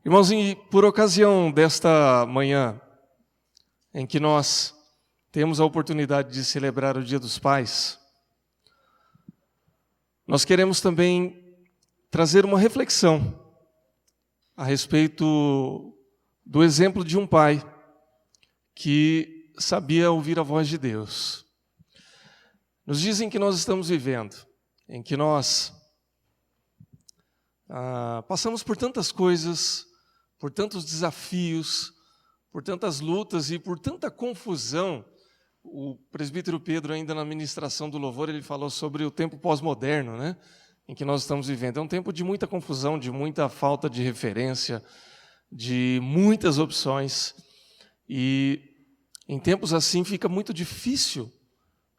Irmãos, e por ocasião desta manhã, em que nós temos a oportunidade de celebrar o Dia dos Pais, nós queremos também trazer uma reflexão a respeito do exemplo de um pai que sabia ouvir a voz de Deus. Nos dizem que nós estamos vivendo, em que nós passamos por tantas coisas, por tantos desafios, por tantas lutas e por tanta confusão. O presbítero Pedro, ainda na ministração do louvor, ele falou sobre o tempo pós-moderno, né, em que nós estamos vivendo. É um tempo de muita confusão, de muita falta de referência, de muitas opções. E em tempos assim fica muito difícil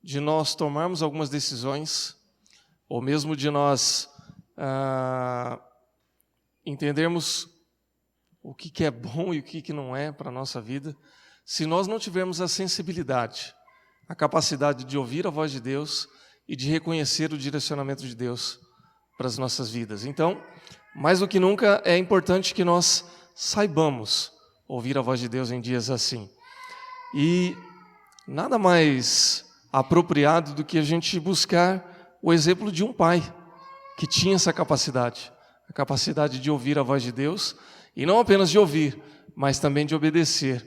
de nós tomarmos algumas decisões, ou mesmo de nós entendermos o que é bom e o que não é para a nossa vida, se nós não tivermos a sensibilidade, a capacidade de ouvir a voz de Deus e de reconhecer o direcionamento de Deus para as nossas vidas. Então, mais do que nunca, é importante que nós saibamos ouvir a voz de Deus em dias assim. E nada mais apropriado do que a gente buscar o exemplo de um pai que tinha essa capacidade, a capacidade de ouvir a voz de Deus, e não apenas de ouvir, mas também de obedecer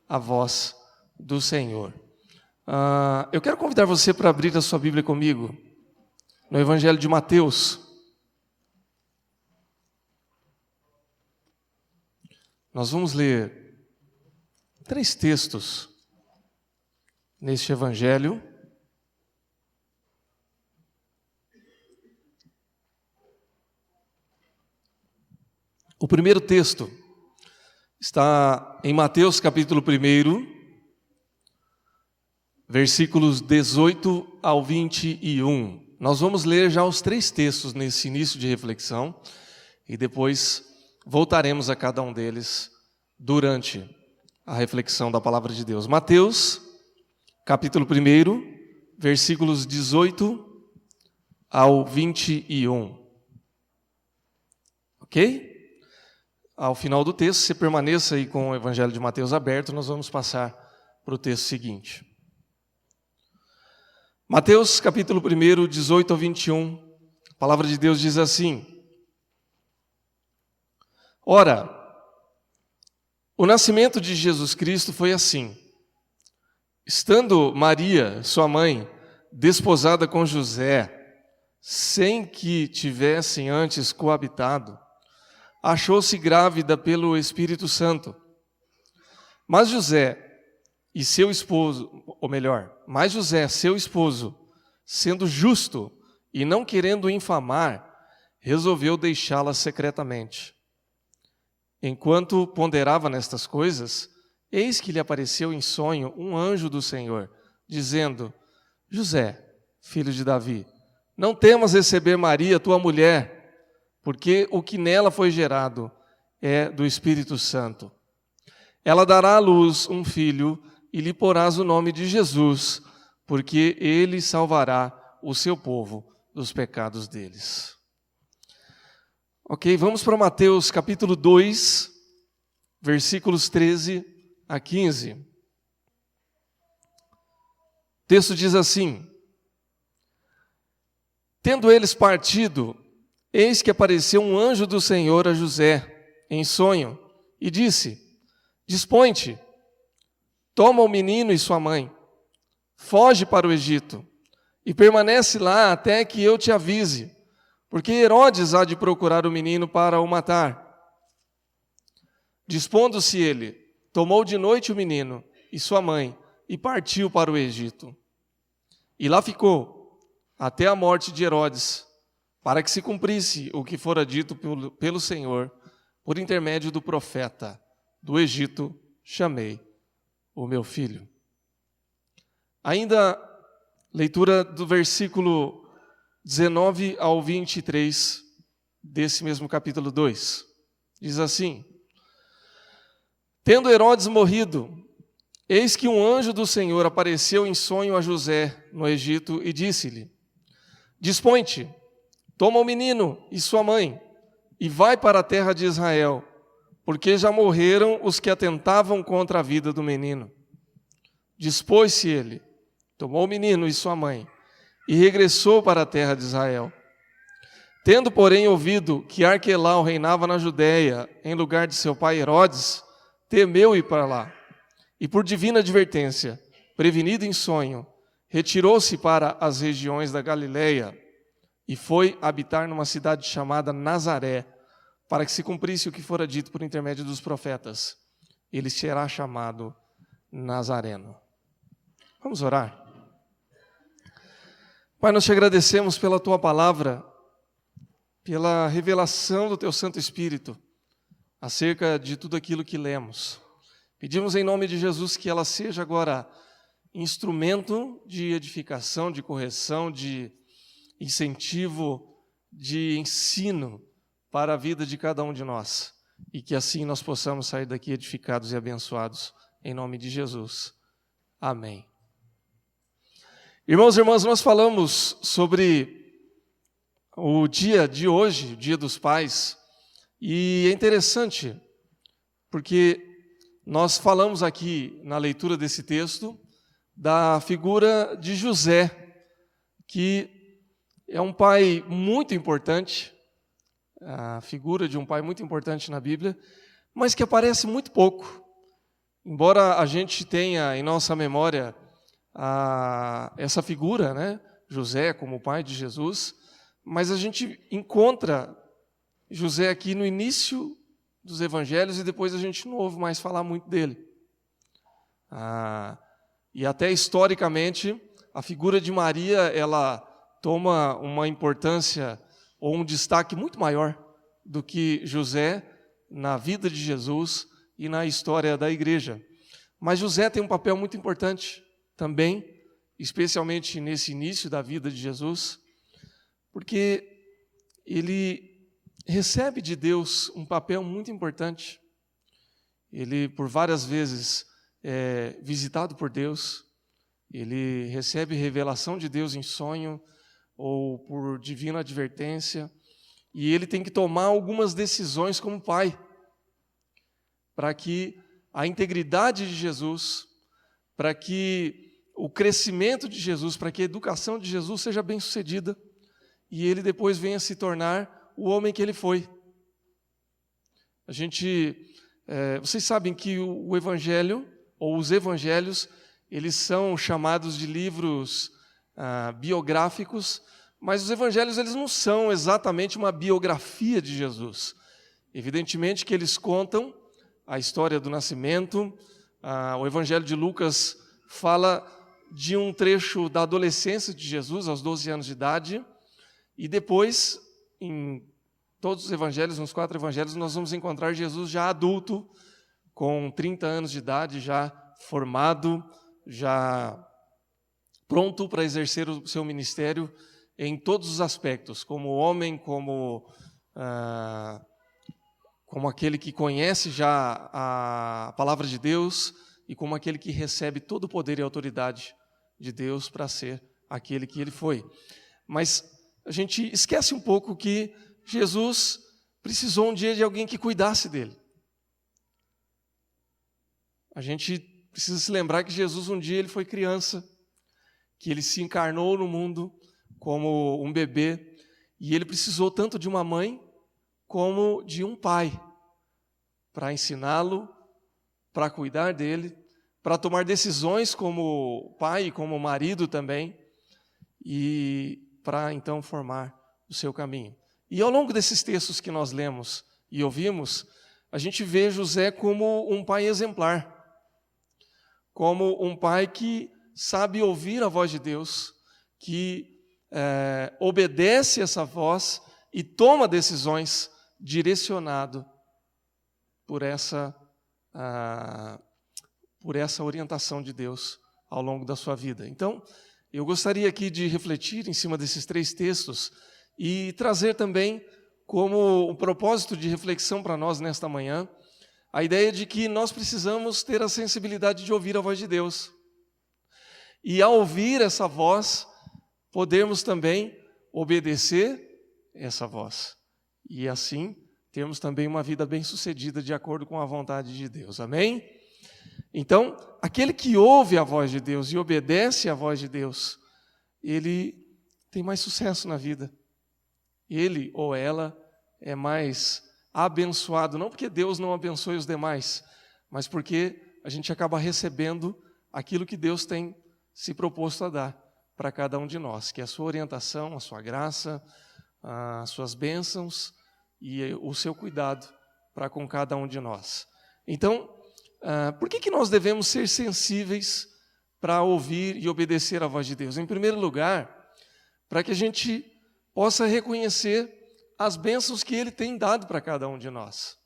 a voz do Senhor. Eu quero convidar você para abrir a sua Bíblia comigo, no Evangelho de Mateus. Nós vamos ler 3 textos neste Evangelho. O primeiro texto está em Mateus capítulo 1, versículos 18 ao 21. Nós vamos ler já os 3 textos nesse início de reflexão e depois voltaremos a cada um deles durante a reflexão da palavra de Deus. Mateus capítulo 1, versículos 18 ao 21. Ok? Ao final do texto, você permaneça aí com o Evangelho de Mateus aberto, nós vamos passar para o texto seguinte. Mateus capítulo 1, 18 ao 21, a palavra de Deus diz assim: Ora, o nascimento de Jesus Cristo foi assim. Estando Maria, sua mãe, desposada com José, sem que tivessem antes coabitado, achou-se grávida pelo Espírito Santo. Mas José, seu esposo, sendo justo e não querendo infamar, resolveu deixá-la secretamente. Enquanto ponderava nestas coisas, eis que lhe apareceu em sonho um anjo do Senhor, dizendo: José, filho de Davi, não temas receber Maria, tua mulher, porque o que nela foi gerado é do Espírito Santo. Ela dará à luz um filho e lhe porás o nome de Jesus, porque ele salvará o seu povo dos pecados deles. Ok, vamos para Mateus capítulo 2, versículos 13 a 15. O texto diz assim: Tendo eles partido, eis que apareceu um anjo do Senhor a José, em sonho, e disse: Dispõe-te, toma o menino e sua mãe, foge para o Egito, e permanece lá até que eu te avise, porque Herodes há de procurar o menino para o matar. Dispondo-se ele, tomou de noite o menino e sua mãe, e partiu para o Egito. E lá ficou, até a morte de Herodes, para que se cumprisse o que fora dito pelo Senhor, por intermédio do profeta: do Egito chamei o meu filho. Ainda leitura do versículo 19 ao 23 desse mesmo capítulo 2. Diz assim: Tendo Herodes morrido, eis que um anjo do Senhor apareceu em sonho a José no Egito e disse-lhe: Dispõe-te, toma o menino e sua mãe, e vai para a terra de Israel, porque já morreram os que atentavam contra a vida do menino. Dispôs-se ele, tomou o menino e sua mãe, e regressou para a terra de Israel. Tendo, porém, ouvido que Arquelau reinava na Judéia, em lugar de seu pai Herodes, temeu ir para lá. E por divina advertência, prevenido em sonho, retirou-se para as regiões da Galileia e foi habitar numa cidade chamada Nazaré, para que se cumprisse o que fora dito por intermédio dos profetas. Ele será chamado Nazareno. Vamos orar. Pai, nós te agradecemos pela tua palavra, pela revelação do teu Santo Espírito acerca de tudo aquilo que lemos. Pedimos em nome de Jesus que ela seja agora instrumento de edificação, de correção, de incentivo, de ensino para a vida de cada um de nós. E que assim nós possamos sair daqui edificados e abençoados, em nome de Jesus. Amém. Irmãos e irmãs, nós falamos sobre o dia de hoje, o Dia dos Pais, e é interessante, porque nós falamos aqui na leitura desse texto da figura de José, que é um pai muito importante, a figura de um pai muito importante na Bíblia, mas que aparece muito pouco. Embora a gente tenha em nossa memória essa figura, né, José como pai de Jesus, mas a gente encontra José aqui no início dos evangelhos e depois a gente não ouve mais falar muito dele. E até historicamente, a figura de Maria, ela toma uma importância ou um destaque muito maior do que José na vida de Jesus e na história da igreja. Mas José tem um papel muito importante também, especialmente nesse início da vida de Jesus, porque ele recebe de Deus um papel muito importante. Ele, por várias vezes, é visitado por Deus, ele recebe revelação de Deus em sonho ou por divina advertência, e ele tem que tomar algumas decisões como pai, para que a integridade de Jesus, para que o crescimento de Jesus, para que a educação de Jesus seja bem-sucedida, e ele depois venha se tornar o homem que ele foi. Vocês sabem que o Evangelho, ou os Evangelhos, eles são chamados de livros biográficos, mas os Evangelhos eles não são exatamente uma biografia de Jesus. Evidentemente que eles contam a história do nascimento. O Evangelho de Lucas fala de um trecho da adolescência de Jesus, aos 12 anos de idade, e depois, em todos os evangelhos, nos 4 evangelhos, nós vamos encontrar Jesus já adulto, com 30 anos de idade, já formado, já pronto para exercer o seu ministério em todos os aspectos, como homem, como aquele que conhece já a palavra de Deus e como aquele que recebe todo o poder e autoridade de Deus para ser aquele que ele foi. Mas a gente esquece um pouco que Jesus precisou um dia de alguém que cuidasse dele. A gente precisa se lembrar que Jesus um dia ele foi criança, que ele se encarnou no mundo como um bebê, e ele precisou tanto de uma mãe como de um pai para ensiná-lo, para cuidar dele, para tomar decisões como pai e como marido também, e para então formar o seu caminho. E ao longo desses textos que nós lemos e ouvimos, a gente vê José como um pai exemplar, como um pai que sabe ouvir a voz de Deus, que obedece essa voz e toma decisões direcionado por essa orientação de Deus ao longo da sua vida. Então, eu gostaria aqui de refletir em cima desses 3 textos e trazer também como um propósito de reflexão para nós nesta manhã, a ideia de que nós precisamos ter a sensibilidade de ouvir a voz de Deus. E ao ouvir essa voz, podemos também obedecer essa voz. E assim termos também uma vida bem-sucedida de acordo com a vontade de Deus. Amém? Então, aquele que ouve a voz de Deus e obedece à voz de Deus, ele tem mais sucesso na vida. Ele ou ela é mais abençoado, não porque Deus não abençoe os demais, mas porque a gente acaba recebendo aquilo que Deus tem se proposto a dar para cada um de nós, que é a sua orientação, a sua graça, as suas bênçãos e o seu cuidado para com cada um de nós. Então, por que nós devemos ser sensíveis para ouvir e obedecer à voz de Deus? Em primeiro lugar, para que a gente possa reconhecer as bênçãos que Ele tem dado para cada um de nós.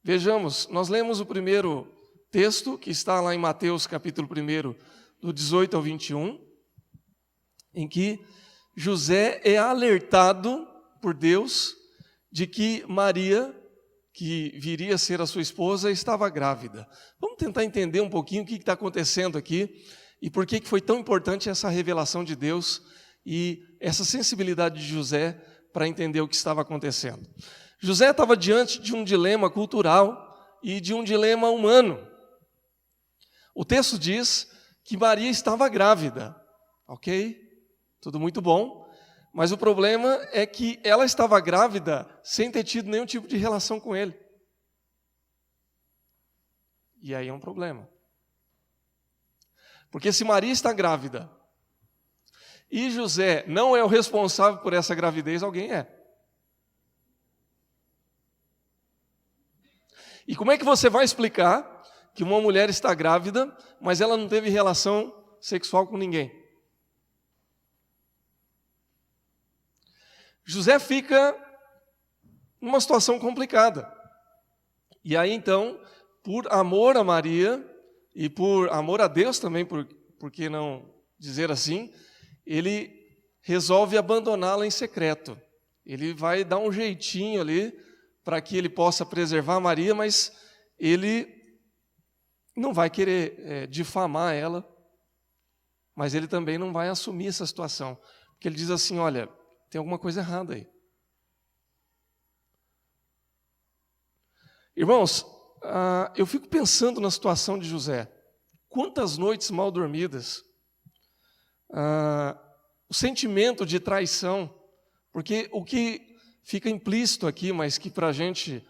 Vejamos, nós lemos o primeiro texto, que está lá em Mateus capítulo 1, do 18 ao 21, em que José é alertado por Deus de que Maria, que viria a ser a sua esposa, estava grávida. Vamos tentar entender um pouquinho o que está acontecendo aqui e por que foi tão importante essa revelação de Deus e essa sensibilidade de José para entender o que estava acontecendo. José estava diante de um dilema cultural e de um dilema humano. O texto diz que Maria estava grávida, ok? Tudo muito bom, mas o problema é que ela estava grávida sem ter tido nenhum tipo de relação com ele. E aí é um problema. Porque se Maria está grávida e José não é o responsável por essa gravidez, alguém é. E como é que você vai explicar que uma mulher está grávida, mas ela não teve relação sexual com ninguém? José fica numa situação complicada. E aí então, por amor a Maria e por amor a Deus também, por que não dizer assim, ele resolve abandoná-la em secreto. Ele vai dar um jeitinho ali para que ele possa preservar Maria, mas ele não vai querer difamar ela, mas ele também não vai assumir essa situação. Porque ele diz assim, olha, tem alguma coisa errada aí. Irmãos, eu fico pensando na situação de José. Quantas noites mal dormidas, o sentimento de traição, porque o que fica implícito aqui, mas que para a gente,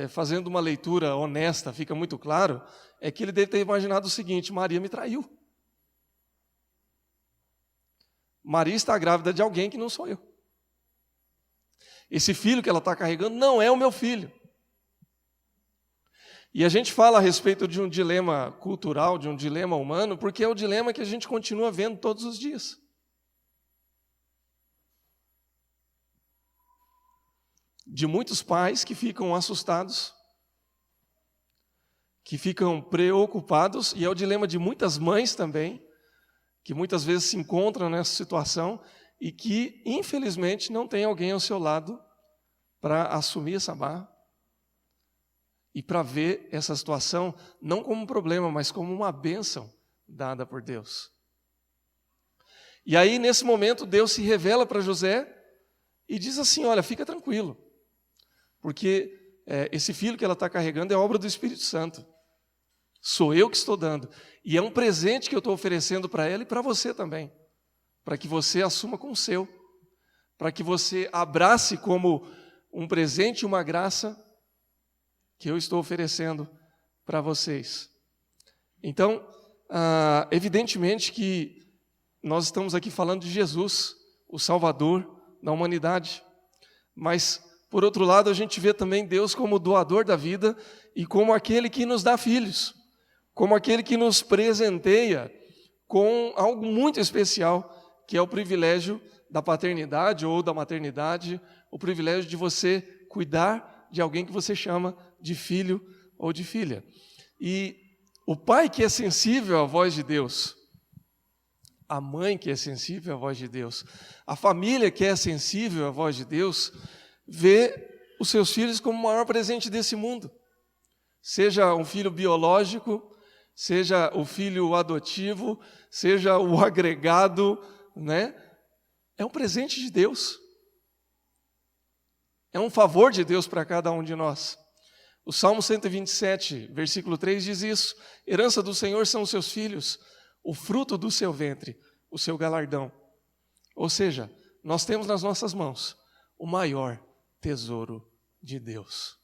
fazendo uma leitura honesta, fica muito claro, é que ele deve ter imaginado o seguinte, Maria me traiu. Maria está grávida de alguém que não sou eu. Esse filho que ela está carregando não é o meu filho. E a gente fala a respeito de um dilema cultural, de um dilema humano, porque é o dilema que a gente continua vendo todos os dias. De muitos pais que ficam assustados, que ficam preocupados, e é o dilema de muitas mães também, que muitas vezes se encontram nessa situação e que, infelizmente, não tem alguém ao seu lado para assumir essa barra e para ver essa situação não como um problema, mas como uma bênção dada por Deus. E aí, nesse momento, Deus se revela para José e diz assim, olha, fica tranquilo, porque esse filho que ela está carregando é obra do Espírito Santo. Sou eu que estou dando. E é um presente que eu estou oferecendo para ela e para você também, para que você assuma com o seu, para que você abrace como um presente e uma graça que eu estou oferecendo para vocês. Então, evidentemente que nós estamos aqui falando de Jesus, o Salvador da humanidade, mas, por outro lado, a gente vê também Deus como doador da vida e como aquele que nos dá filhos, como aquele que nos presenteia com algo muito especial, que é o privilégio da paternidade ou da maternidade, o privilégio de você cuidar de alguém que você chama de filho ou de filha. E o pai que é sensível à voz de Deus, a mãe que é sensível à voz de Deus, a família que é sensível à voz de Deus, vê os seus filhos como o maior presente desse mundo. Seja um filho biológico, seja o filho adotivo, seja o agregado, né? É um presente de Deus. É um favor de Deus para cada um de nós. O Salmo 127, versículo 3 diz isso: herança do Senhor são os seus filhos, o fruto do seu ventre, o seu galardão. Ou seja, nós temos nas nossas mãos o maior tesouro de Deus.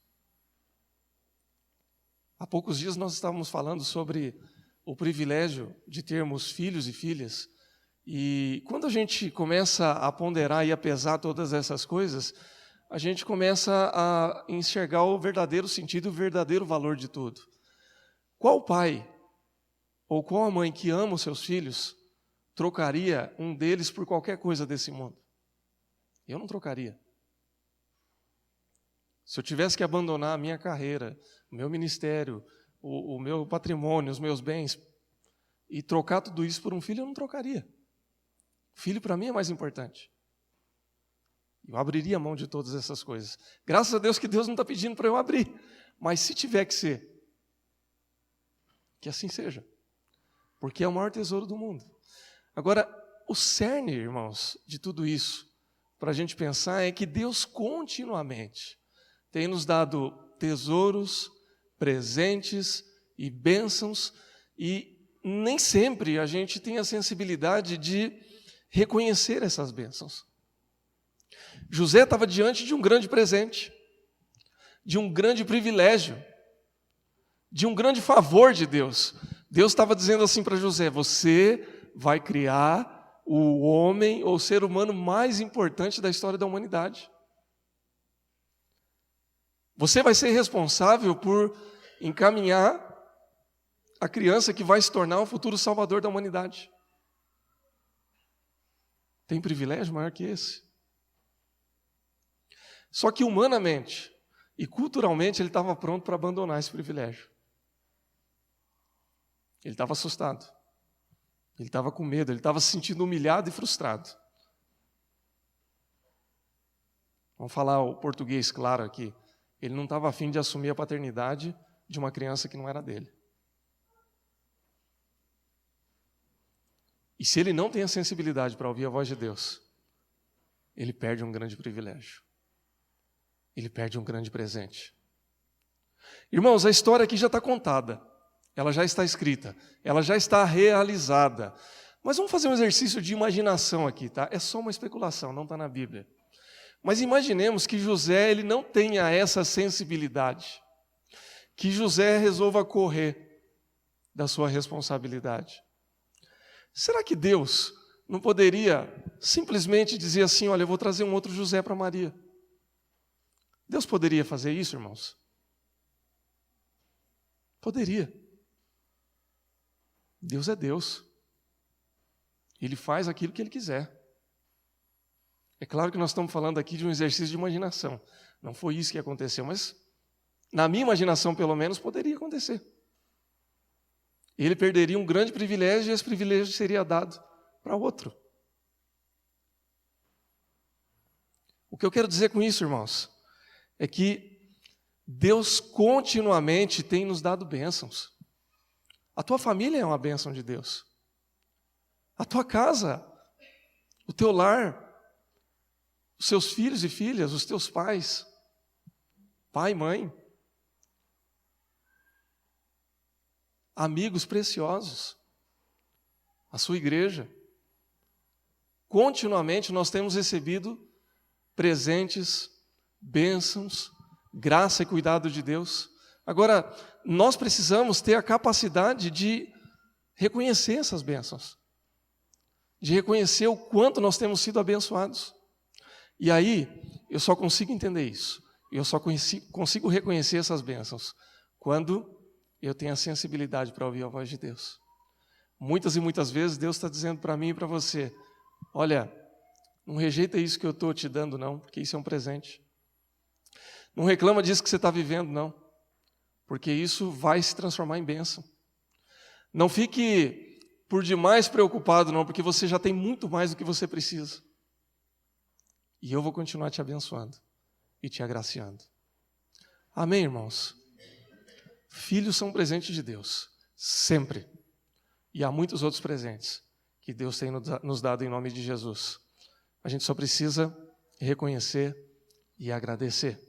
Há poucos dias nós estávamos falando sobre o privilégio de termos filhos e filhas. E quando a gente começa a ponderar e a pesar todas essas coisas, a gente começa a enxergar o verdadeiro sentido e o verdadeiro valor de tudo. Qual pai ou qual a mãe que ama os seus filhos trocaria um deles por qualquer coisa desse mundo? Eu não trocaria. Se eu tivesse que abandonar a minha carreira, o meu ministério, o meu patrimônio, os meus bens, e trocar tudo isso por um filho, eu não trocaria. O filho, para mim, é mais importante. Eu abriria a mão de todas essas coisas. Graças a Deus que Deus não está pedindo para eu abrir. Mas se tiver que ser, que assim seja. Porque é o maior tesouro do mundo. Agora, o cerne, irmãos, de tudo isso, para a gente pensar, é que Deus continuamente tem nos dado tesouros, presentes e bênçãos, e nem sempre a gente tem a sensibilidade de reconhecer essas bênçãos. José estava diante de um grande presente, de um grande privilégio, de um grande favor de Deus. Deus estava dizendo assim para José: você vai criar o homem ou ser humano mais importante da história da humanidade. Você vai ser responsável por encaminhar a criança que vai se tornar o futuro salvador da humanidade. Tem privilégio maior que esse? Só que humanamente e culturalmente ele estava pronto para abandonar esse privilégio. Ele estava assustado. Ele estava com medo, ele estava se sentindo humilhado e frustrado. Vamos falar o português claro aqui. Ele não estava a fim de assumir a paternidade de uma criança que não era dele. E se ele não tem a sensibilidade para ouvir a voz de Deus, ele perde um grande privilégio. Ele perde um grande presente. Irmãos, a história aqui já está contada. Ela já está escrita. Ela já está realizada. Mas vamos fazer um exercício de imaginação aqui, tá? É só uma especulação, não está na Bíblia. Mas imaginemos que José ele não tenha essa sensibilidade. Que José resolva correr da sua responsabilidade. Será que Deus não poderia simplesmente dizer assim: olha, eu vou trazer um outro José para Maria? Deus poderia fazer isso, irmãos? Poderia. Deus é Deus. Ele faz aquilo que Ele quiser. É claro que nós estamos falando aqui de um exercício de imaginação. Não foi isso que aconteceu, mas na minha imaginação, pelo menos, poderia acontecer. Ele perderia um grande privilégio e esse privilégio seria dado para outro. O que eu quero dizer com isso, irmãos, é que Deus continuamente tem nos dado bênçãos. A tua família é uma bênção de Deus. A tua casa, o teu lar, os seus filhos e filhas, os teus pais, pai e mãe, amigos preciosos, a sua igreja. Continuamente nós temos recebido presentes, bênçãos, graça e cuidado de Deus. Agora, nós precisamos ter a capacidade de reconhecer essas bênçãos, de reconhecer o quanto nós temos sido abençoados. E aí, eu só consigo entender isso, eu só consigo reconhecer essas bênçãos quando eu tenho a sensibilidade para ouvir a voz de Deus. Muitas e muitas vezes Deus está dizendo para mim e para você: olha, não rejeita isso que eu estou te dando não, porque isso é um presente. Não reclama disso que você está vivendo não, porque isso vai se transformar em bênção. Não fique por demais preocupado não, porque você já tem muito mais do que você precisa. E eu vou continuar te abençoando e te agraciando. Amém, irmãos? Filhos são presentes de Deus, sempre. E há muitos outros presentes que Deus tem nos dado em nome de Jesus. A gente só precisa reconhecer e agradecer.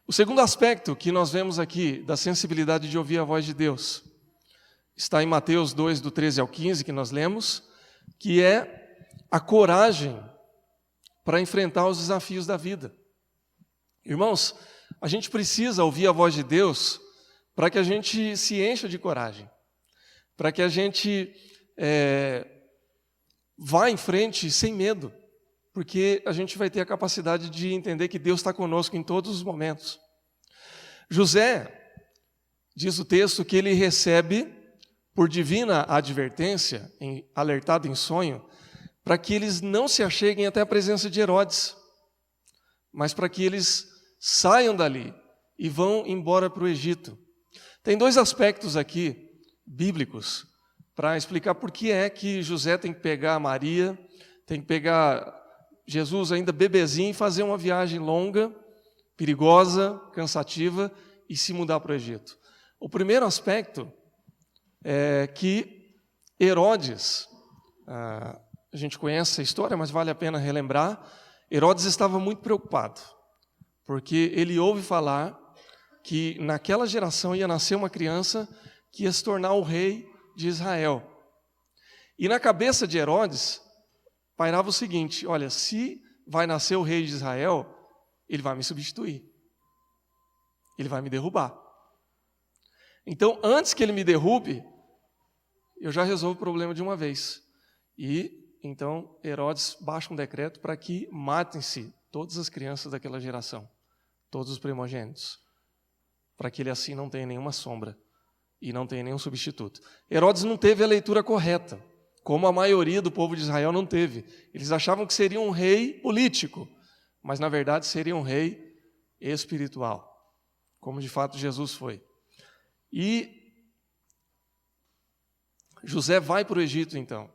O segundo aspecto que nós vemos aqui da sensibilidade de ouvir a voz de Deus está em Mateus 2, do 13 ao 15, que nós lemos, que é a coragem para enfrentar os desafios da vida. Irmãos, a gente precisa ouvir a voz de Deus para que a gente se encha de coragem, para que a gente vá em frente sem medo, porque a gente vai ter a capacidade de entender que Deus está conosco em todos os momentos. José, diz o texto, que ele recebe, por divina advertência, alertado em sonho, para que eles não se acheguem até a presença de Herodes, mas para que eles saiam dali e vão embora para o Egito. Tem dois aspectos aqui, bíblicos, para explicar por que é que José tem que pegar Maria, tem que pegar Jesus ainda bebezinho e fazer uma viagem longa, perigosa, cansativa e se mudar para o Egito. O primeiro aspecto é que Herodes, a gente conhece a história, mas vale a pena relembrar, Herodes estava muito preocupado, porque ele ouve falar que naquela geração ia nascer uma criança que ia se tornar o rei de Israel. E na cabeça de Herodes pairava o seguinte: olha, se vai nascer o rei de Israel, ele vai me substituir, ele vai me derrubar. Então, antes que ele me derrube, eu já resolvo o problema de uma vez. E então Herodes baixa um decreto para que matem-se todas as crianças daquela geração, todos os primogênitos, para que ele assim não tenha nenhuma sombra e não tenha nenhum substituto. Herodes não teve a leitura correta, como a maioria do povo de Israel não teve. Eles achavam que seria um rei político, mas na verdade seria um rei espiritual, como de fato Jesus foi. E José vai para o Egito então,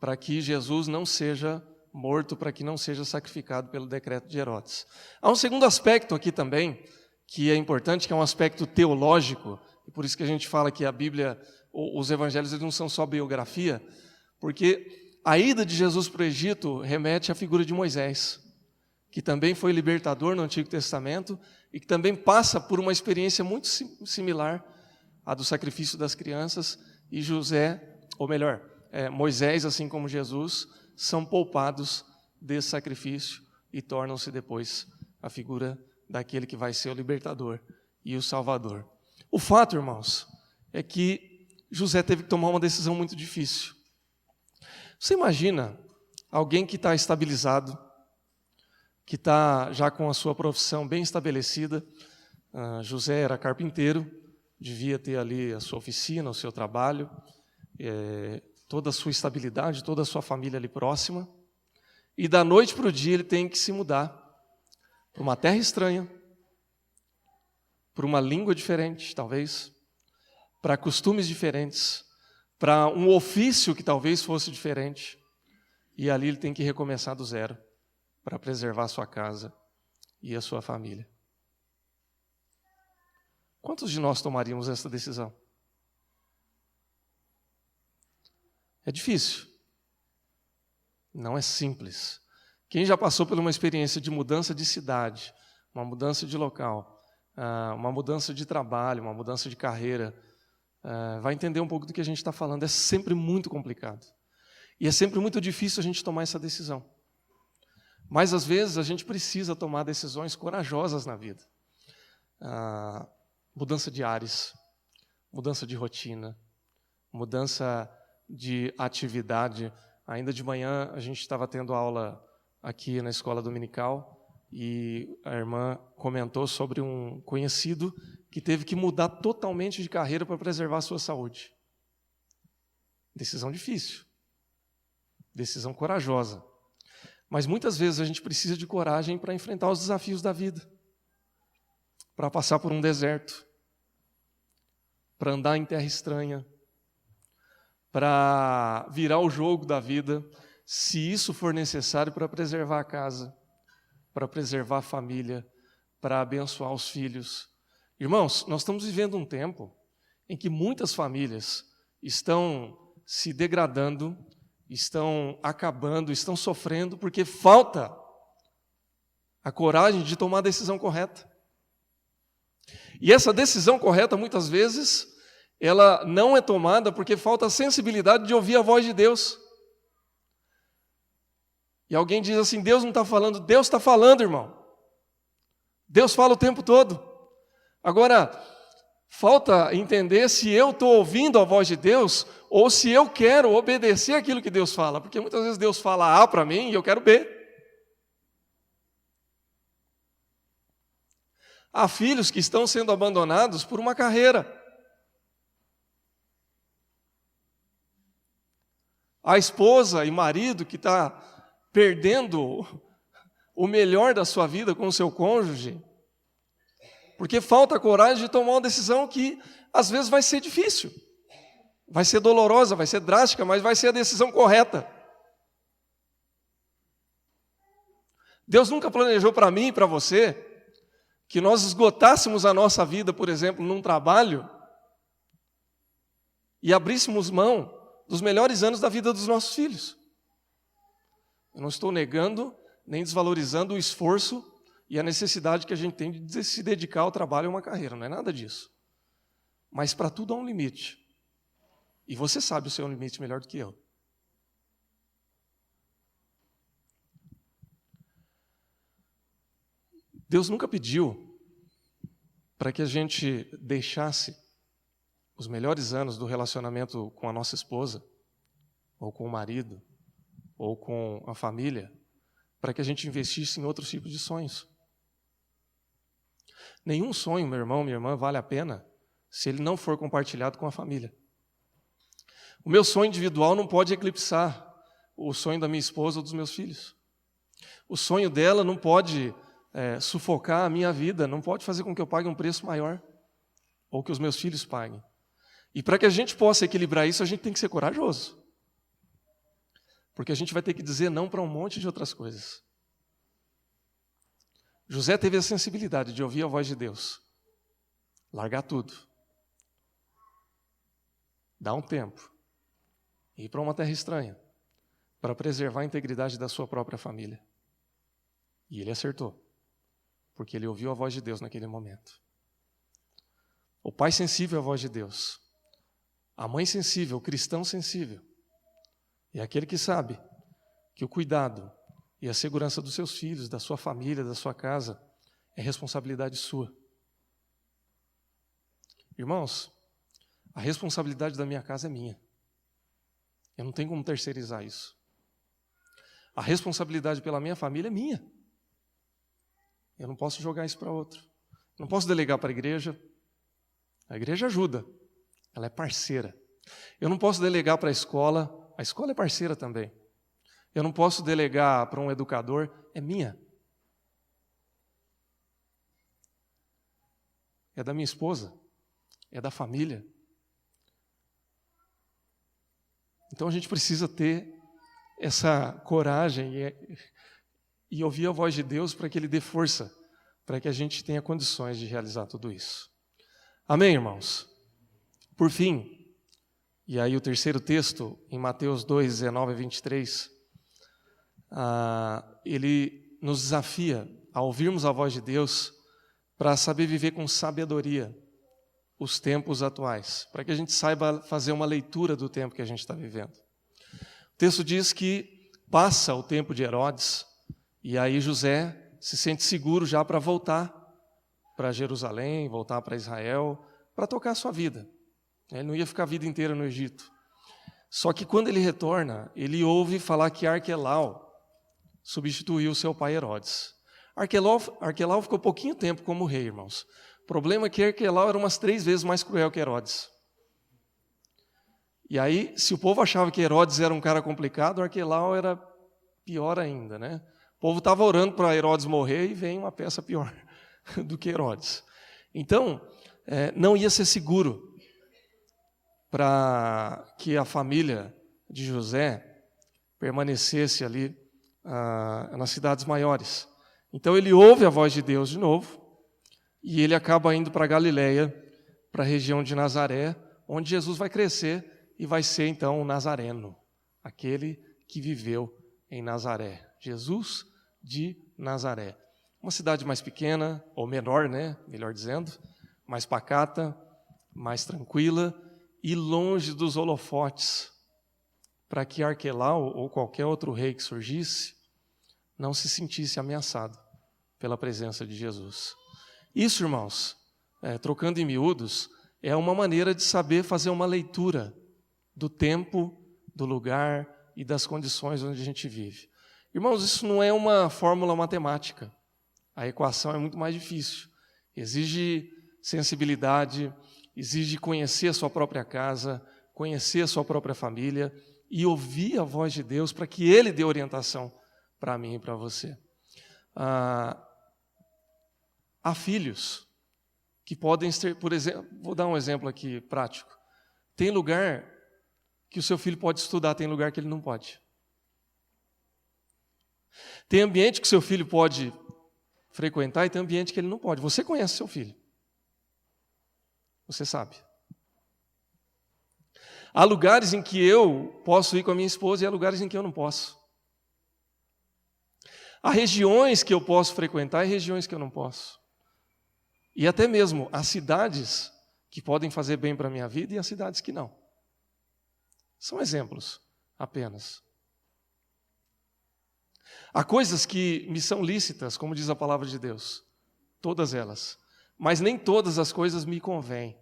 para que Jesus não seja morto, para que não seja sacrificado pelo decreto de Herodes. Há um segundo aspecto aqui também, que é importante, que é um aspecto teológico, e por isso que a gente fala que a Bíblia, os evangelhos, eles não são só biografia, porque a ida de Jesus para o Egito remete à figura de Moisés, que também foi libertador no Antigo Testamento e que também passa por uma experiência muito similar à do sacrifício das crianças, e Moisés, assim como Jesus, são poupados desse sacrifício e tornam-se depois a figura daquele que vai ser o libertador e o salvador. O fato, irmãos, é que José teve que tomar uma decisão muito difícil. Você imagina alguém que está estabilizado, que está já com a sua profissão bem estabelecida. José era carpinteiro, devia ter ali a sua oficina, o seu trabalho, toda a sua estabilidade, toda a sua família ali próxima. E da noite para o dia ele tem que se mudar para uma terra estranha, para uma língua diferente, talvez, para costumes diferentes, para um ofício que talvez fosse diferente. E ali ele tem que recomeçar do zero para preservar a sua casa e a sua família. Quantos de nós tomaríamos essa decisão? É difícil. Não é simples. Quem já passou por uma experiência de mudança de cidade, uma mudança de local, uma mudança de trabalho, uma mudança de carreira, vai entender um pouco do que a gente está falando. É sempre muito complicado. E é sempre muito difícil a gente tomar essa decisão. Mas, às vezes, a gente precisa tomar decisões corajosas na vida. Mudança de ares, mudança de rotina, mudança de atividade. Ainda de manhã, a gente estava tendo aula aqui na escola dominical e a irmã comentou sobre um conhecido que teve que mudar totalmente de carreira para preservar a sua saúde. Decisão difícil, decisão corajosa. Mas muitas vezes a gente precisa de coragem para enfrentar os desafios da vida, para passar por um deserto, para andar em terra estranha, para virar o jogo da vida, se isso for necessário para preservar a casa, para preservar a família, para abençoar os filhos. Irmãos, nós estamos vivendo um tempo em que muitas famílias estão se degradando, estão acabando, estão sofrendo, porque falta a coragem de tomar a decisão correta. E essa decisão correta, muitas vezes, ela não é tomada porque falta a sensibilidade de ouvir a voz de Deus. E alguém diz assim, Deus não está falando. Deus está falando, irmão. Deus fala o tempo todo. Agora, falta entender se eu estou ouvindo a voz de Deus ou se eu quero obedecer aquilo que Deus fala. Porque muitas vezes Deus fala A para mim e eu quero B. Há filhos que estão sendo abandonados por uma carreira. Há esposa e marido que está perdendo o melhor da sua vida com o seu cônjuge, porque falta coragem de tomar uma decisão que às vezes vai ser difícil, vai ser dolorosa, vai ser drástica, mas vai ser a decisão correta. Deus nunca planejou para mim e para você que nós esgotássemos a nossa vida, por exemplo, num trabalho e abríssemos mão dos melhores anos da vida dos nossos filhos. Eu não estou negando nem desvalorizando o esforço e a necessidade que a gente tem de se dedicar ao trabalho e a uma carreira, não é nada disso. Mas para tudo há um limite. E você sabe o seu limite melhor do que eu. Deus nunca pediu para que a gente deixasse os melhores anos do relacionamento com a nossa esposa, ou com o marido, ou com a família, para que a gente investisse em outros tipos de sonhos. Nenhum sonho, meu irmão, minha irmã, vale a pena se ele não for compartilhado com a família. O meu sonho individual não pode eclipsar o sonho da minha esposa ou dos meus filhos. O sonho dela não pode sufocar a minha vida, não pode fazer com que eu pague um preço maior, ou que os meus filhos paguem. E para que a gente possa equilibrar isso, a gente tem que ser corajoso. Porque a gente vai ter que dizer não para um monte de outras coisas. José teve a sensibilidade de ouvir a voz de Deus. Largar tudo. Dar um tempo. Ir para uma terra estranha. Para preservar a integridade da sua própria família. E ele acertou. Porque ele ouviu a voz de Deus naquele momento. O pai sensível à voz de Deus. A mãe sensível, o cristão sensível. É aquele que sabe que o cuidado e a segurança dos seus filhos, da sua família, da sua casa, é responsabilidade sua. Irmãos, a responsabilidade da minha casa é minha. Eu não tenho como terceirizar isso. A responsabilidade pela minha família é minha. Eu não posso jogar isso para outro. Não posso delegar para a igreja. A igreja ajuda. Ela é parceira. Eu não posso delegar para a escola é parceira também. Eu não posso delegar para um educador, é minha. É da minha esposa, é da família. Então a gente precisa ter essa coragem e ouvir a voz de Deus para que Ele dê força, para que a gente tenha condições de realizar tudo isso. Amém, irmãos? Por fim, e aí o terceiro texto, em Mateus 2, 19 a 23, ele nos desafia a ouvirmos a voz de Deus para saber viver com sabedoria os tempos atuais, para que a gente saiba fazer uma leitura do tempo que a gente está vivendo. O texto diz que passa o tempo de Herodes, e aí José se sente seguro já para voltar para Jerusalém, voltar para Israel, para tocar a sua vida. Ele não ia ficar a vida inteira no Egito. Só que quando ele retorna, ele ouve falar que Arquelau substituiu seu pai Herodes. Arquelau ficou pouquinho tempo como rei, irmãos. O problema é que Arquelau era umas 3 vezes mais cruel que Herodes. E aí, se o povo achava que Herodes era um cara complicado, Arquelau era pior ainda, né? O povo estava orando para Herodes morrer e vem uma peça pior do que Herodes. Então, não ia ser seguro para que a família de José permanecesse ali nas cidades maiores. Então ele ouve a voz de Deus de novo e ele acaba indo para Galileia, para a região de Nazaré, onde Jesus vai crescer e vai ser então o Nazareno, aquele que viveu em Nazaré. Jesus de Nazaré. uma cidade mais pequena, ou menor, né? Melhor dizendo, mais pacata, mais tranquila e longe dos holofotes, para que Arquelau ou qualquer outro rei que surgisse não se sentisse ameaçado pela presença de Jesus. Isso, irmãos, trocando em miúdos, é uma maneira de saber fazer uma leitura do tempo, do lugar e das condições onde a gente vive. Irmãos, isso não é uma fórmula matemática. A equação é muito mais difícil. Exige sensibilidade, exige conhecer a sua própria casa, conhecer a sua própria família e ouvir a voz de Deus para que Ele dê orientação para mim e para você. Há filhos que podem ser, por exemplo, vou dar um exemplo aqui prático. Tem lugar que o seu filho pode estudar, tem lugar que ele não pode. Tem ambiente que o seu filho pode frequentar e tem ambiente que ele não pode. Você conhece seu filho. Você sabe. Há lugares em que eu posso ir com a minha esposa e há lugares em que eu não posso. Há regiões que eu posso frequentar e regiões que eu não posso. E até mesmo há cidades que podem fazer bem para a minha vida e há cidades que não. São exemplos apenas. Há coisas que me são lícitas, como diz a palavra de Deus, todas elas, mas nem todas as coisas me convêm.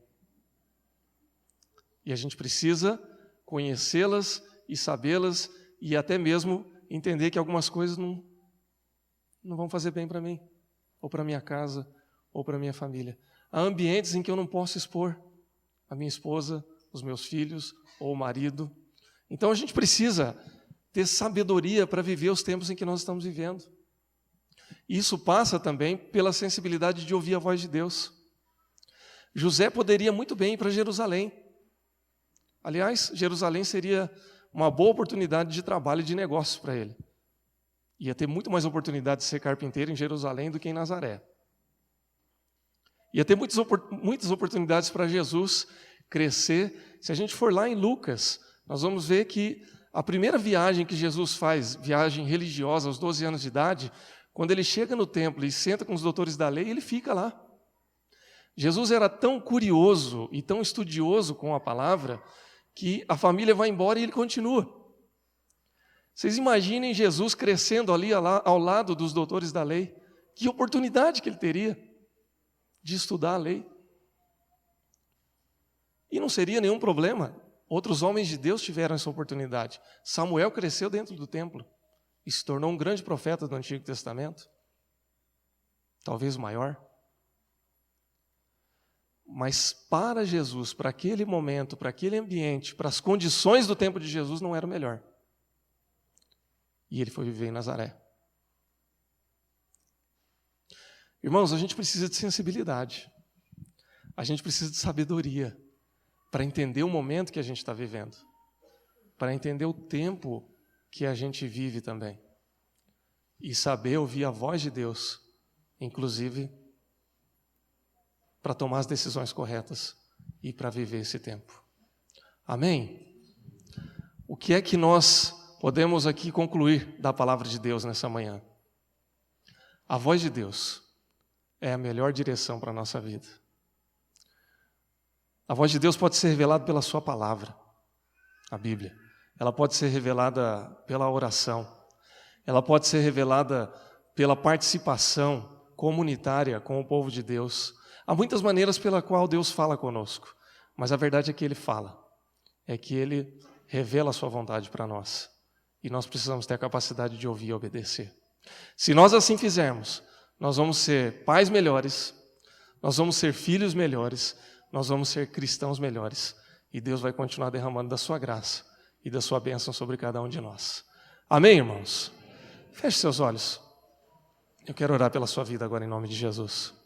E a gente precisa conhecê-las e sabê-las e até mesmo entender que algumas coisas não vão fazer bem para mim, ou para minha casa, ou para minha família. Há ambientes em que eu não posso expor a minha esposa, os meus filhos, ou o marido. Então a gente precisa ter sabedoria para viver os tempos em que nós estamos vivendo. Isso passa também pela sensibilidade de ouvir a voz de Deus. José poderia muito bem ir para Jerusalém. Aliás, Jerusalém seria uma boa oportunidade de trabalho e de negócio para ele. Ia ter muito mais oportunidade de ser carpinteiro em Jerusalém do que em Nazaré. Ia ter muitas oportunidades para Jesus crescer. Se a gente for lá em Lucas, nós vamos ver que a primeira viagem que Jesus faz, viagem religiosa aos 12 anos de idade, quando ele chega no templo e senta com os doutores da lei, ele fica lá. Jesus era tão curioso e tão estudioso com a palavra que a família vai embora e ele continua. Vocês imaginem Jesus crescendo ali ao lado dos doutores da lei. Que oportunidade que ele teria de estudar a lei. E não seria nenhum problema. Outros homens de Deus tiveram essa oportunidade. Samuel cresceu dentro do templo e se tornou um grande profeta do Antigo Testamento. Talvez o maior. Mas para Jesus, para aquele momento, para aquele ambiente, para as condições do tempo de Jesus, não era o melhor. E ele foi viver em Nazaré. Irmãos, a gente precisa de sensibilidade. A gente precisa de sabedoria para entender o momento que a gente está vivendo. Para entender o tempo que a gente vive também. E saber ouvir a voz de Deus, inclusive para tomar as decisões corretas e para viver esse tempo. Amém? O que é que nós podemos aqui concluir da palavra de Deus nessa manhã? A voz de Deus é a melhor direção para a nossa vida. A voz de Deus pode ser revelada pela sua palavra, a Bíblia. Ela pode ser revelada pela oração. Ela pode ser revelada pela participação comunitária com o povo de Deus. Há muitas maneiras pela qual Deus fala conosco, mas a verdade é que Ele fala, é que Ele revela a sua vontade para nós, e nós precisamos ter a capacidade de ouvir e obedecer. Se nós assim fizermos, nós vamos ser pais melhores, nós vamos ser filhos melhores, nós vamos ser cristãos melhores, e Deus vai continuar derramando da sua graça e da sua bênção sobre cada um de nós. Amém, irmãos? Feche seus olhos. Eu quero orar pela sua vida agora em nome de Jesus.